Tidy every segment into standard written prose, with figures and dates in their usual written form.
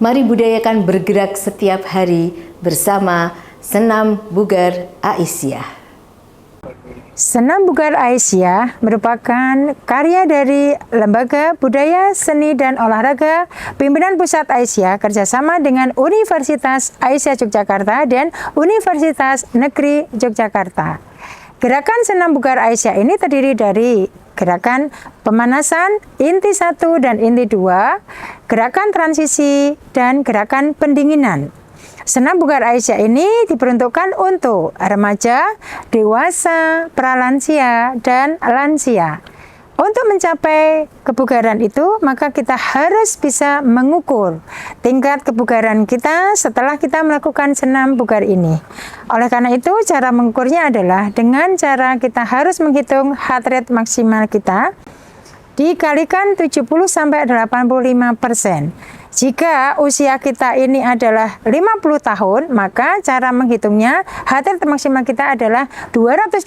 Mari budayakan bergerak setiap hari bersama Senam Bugar Aisyah. Senam Bugar Aisyah merupakan karya dari Lembaga Budaya, Seni, dan Olahraga Pimpinan Pusat Aisyah kerjasama dengan Universitas Aisyah Yogyakarta dan Universitas Negeri Yogyakarta. Gerakan Senam Bugar Aisyah ini terdiri dari gerakan pemanasan, inti 1 dan inti 2, gerakan transisi, dan gerakan pendinginan. Senam Bugar Aisyah ini diperuntukkan untuk remaja, dewasa, pralansia, dan lansia. Untuk mencapai kebugaran itu, maka kita harus bisa mengukur tingkat kebugaran kita setelah kita melakukan senam bugar ini. Oleh karena itu, cara mengukurnya adalah dengan cara kita harus menghitung heart rate maksimal kita dikalikan 70-85%. Jika usia kita ini adalah 50 tahun, maka cara menghitungnya heart rate maksimal kita adalah 220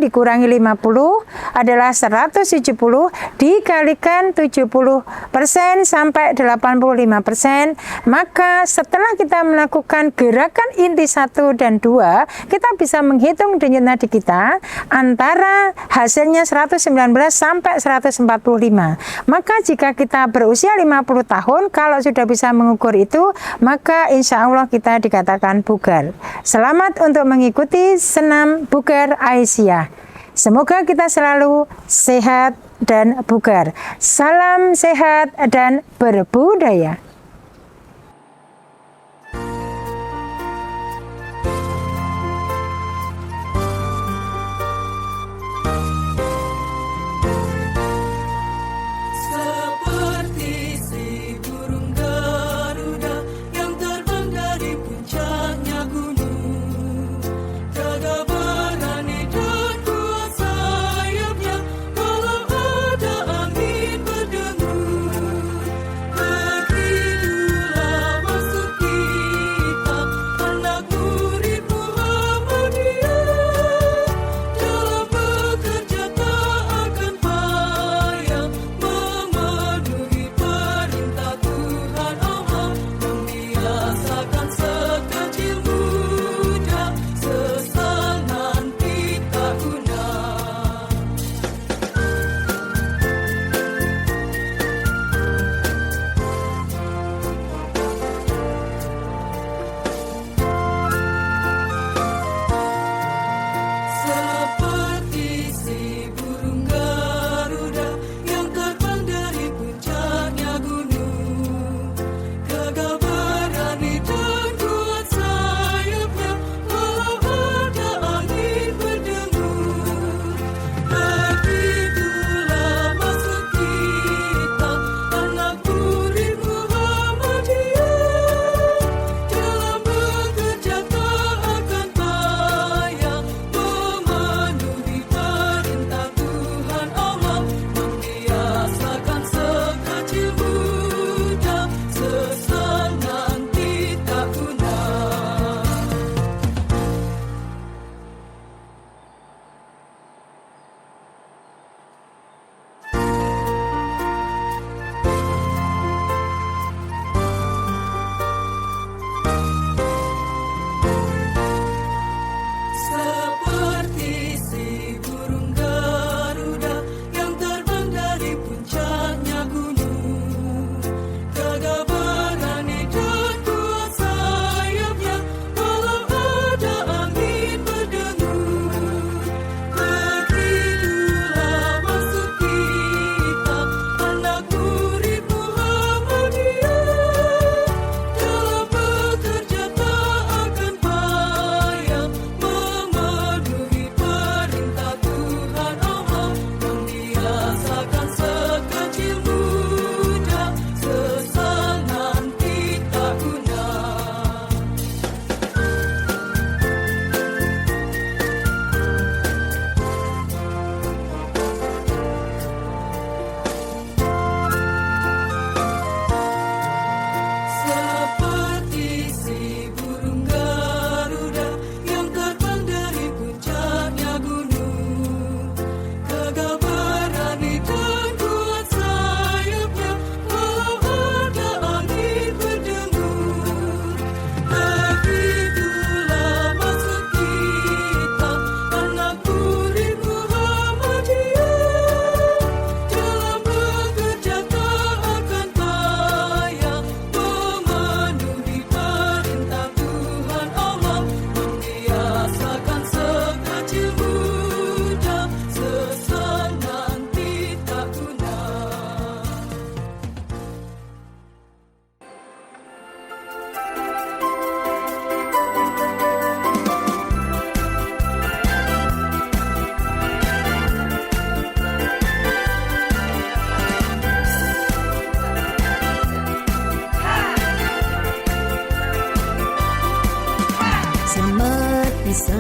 dikurangi 50 adalah 170 dikalikan 70% sampai 85%. Maka setelah kita melakukan gerakan inti 1 dan 2, kita bisa menghitung denyut nadi kita antara hasilnya 119 sampai 145. Maka jika kita berusia 50 tahun, kalau sudah bisa mengukur itu, maka insya Allah kita dikatakan bugar. Selamat untuk mengikuti Senam Bugar Aisyah. Semoga kita selalu sehat dan bugar. Salam sehat dan berbudaya. Negeri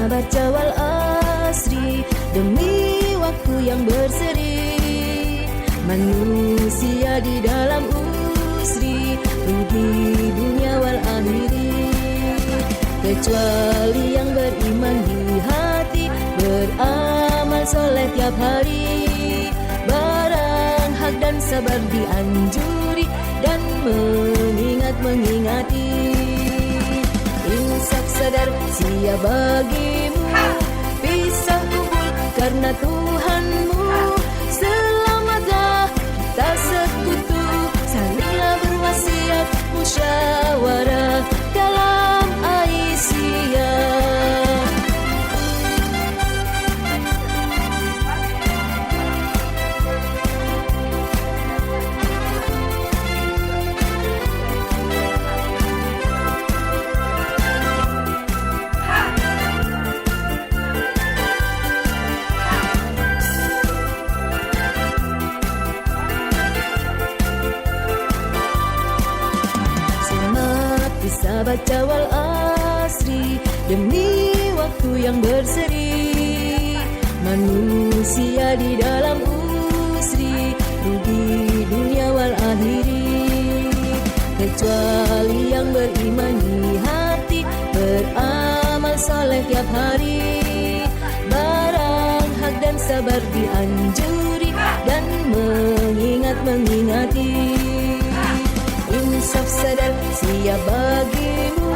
baca wal asri, demi waktu yang berseri. Manusia di dalam usri, rugi dunia wal akhiri. Kecuali yang beriman di hati, beramal soleh tiap hari. Barang hak dan sabar dianjuri, dan mengingati. Insaf sadar sia bagimu, pisah kumpul karena Tuhanmu. Selamatlah kita sekutu, salinglah berwasiat, musyawarah dalam Aisyah. Bisa baca wal asri, demi waktu yang berseri. Manusia di dalam usri, rugi dunia wal akhiri. Kecuali yang beriman di hati, beramal soleh tiap hari. Barang hak dan sabar dianjuri, dan mengingati. Insaf sadar sia bagimu,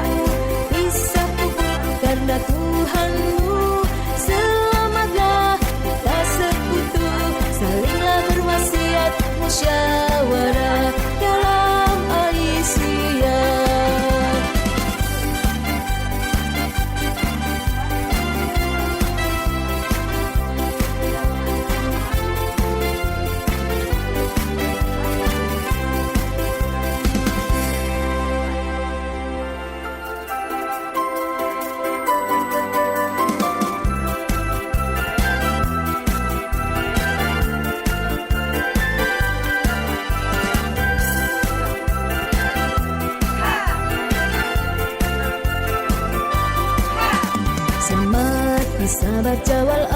pisah kumpul karena Tuhanmu. Selamatlah kita sekutu, salinglah berwasiat, musyawarah dalam Aisyah. Bisa baca wal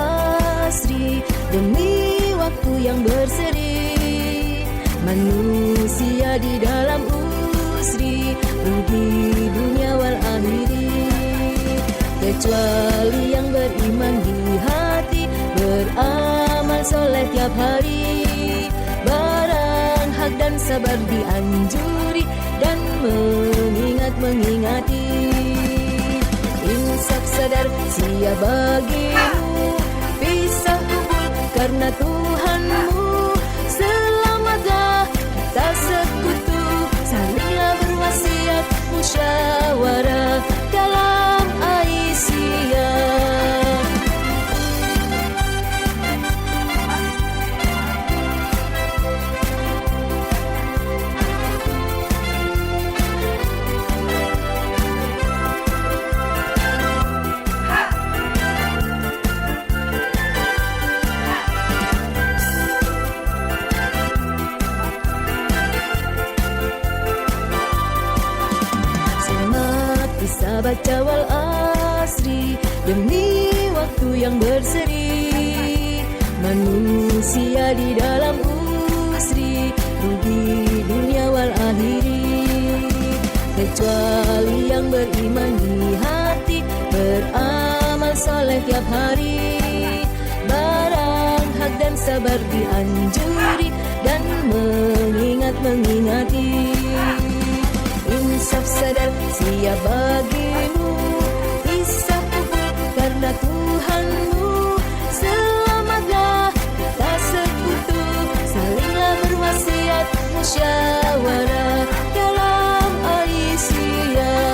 asri, demi waktu yang berseri. Manusia di dalam usri, rugi dunia wal akhiri. Kecuali yang beriman di hati, beramal soleh tiap hari. Barang hak dan sabar dianjuri, dan mengingati. Insaf sadar sia bagimu, pisah kumpul karena Tuhanmu. Selamatlah kita sekutu, salinglah berwasiat, musyawarah dalam Aisyah. Bisa baca wal asri, demi waktu yang berseri. Manusia di dalam usri, rugi dunia wal akhiri. Kecuali yang beriman di hati, beramal soleh tiap hari. Barang hak dan sabar dianjuri, dan mengingati. Insaf sadar sia bagimu, pisah kumpul karena Tuhanmu. Selamatlah kita sekutu, salinglah berwasiat, musyawarah dalam Aisyah.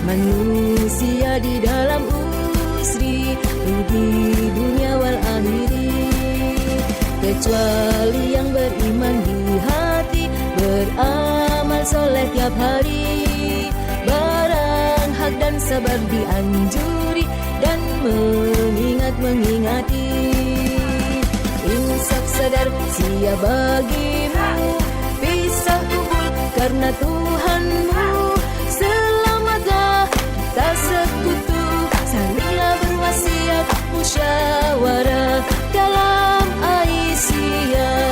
manusia di dalam usri, rugi dunia wal akhiri. Kecuali yang beriman di hati, beramal soleh tiap hari, barang hak dan sabar dianjuri, dan mengingati. Insaf sadar sia bagimu, pisah kubur karena Tuhanmu. Selamatlah kita sekutu, salinglah berwasiat, musyawarah dalam Aisyah.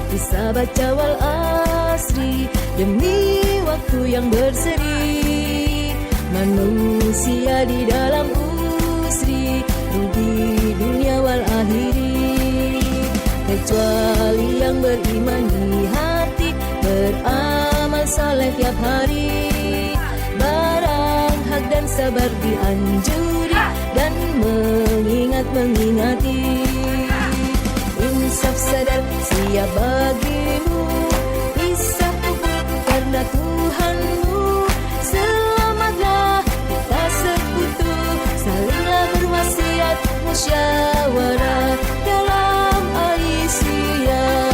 Bisa baca wal asri demi waktu yang berseri, manusia di dalam usri, rugi dunia wal akhiri. Kecuali yang beriman di hati, beramal saleh tiap hari, barang hak dan sabar dianjuri, dan mengingati. Insaf sadar sia bagimu, pisah kubur karena Tuhanmu. Selamatlah kita sekutu, salinglah berwasiat, musyawarah dalam Aisyah.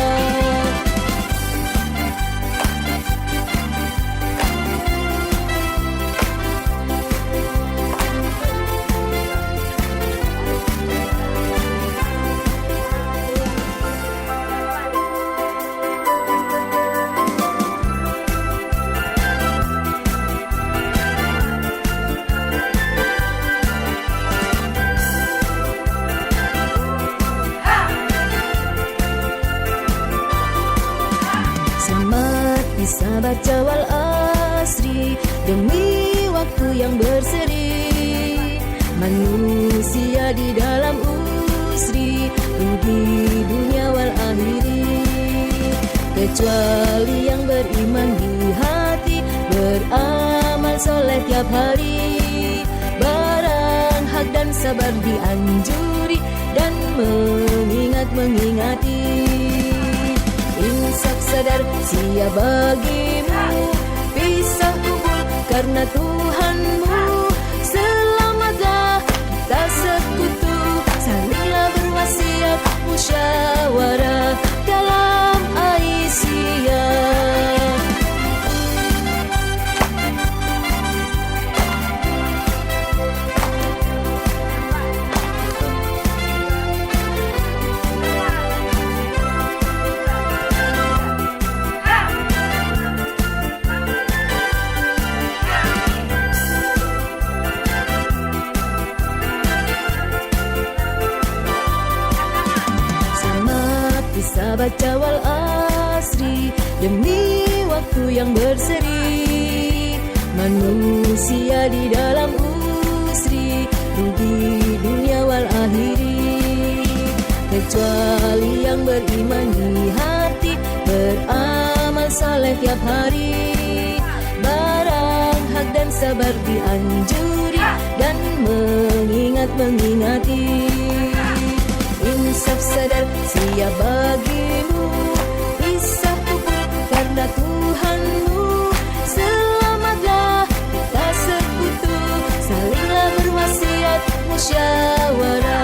Bisa baca wal asri demi waktu yang berseri, manusia di dalam usri, rugi dunia wal akhiri. Kecuali yang beriman di hati, beramal soleh tiap hari, barang hak dan sabar dianjuri, dan mengingati. Insaf sadar sia bagimu, pisah kubur karena Tuhanmu. Selamatlah kita sekutu, salinglah berwasiat, musyawarah dalam Aisyah. Bisa baca wal asri demi waktu yang berseri, manusia di dalam usri, rugi dunia wal akhiri. Kecuali yang beriman di hati, beramal saleh tiap hari, barang hak dan sabar dianjuri, dan mengingati. Insaf sadar sia bagimu, pisah kubur karena Tuhanmu. Selamatlah kita sekutu, salinglah berwasiat, musyawarah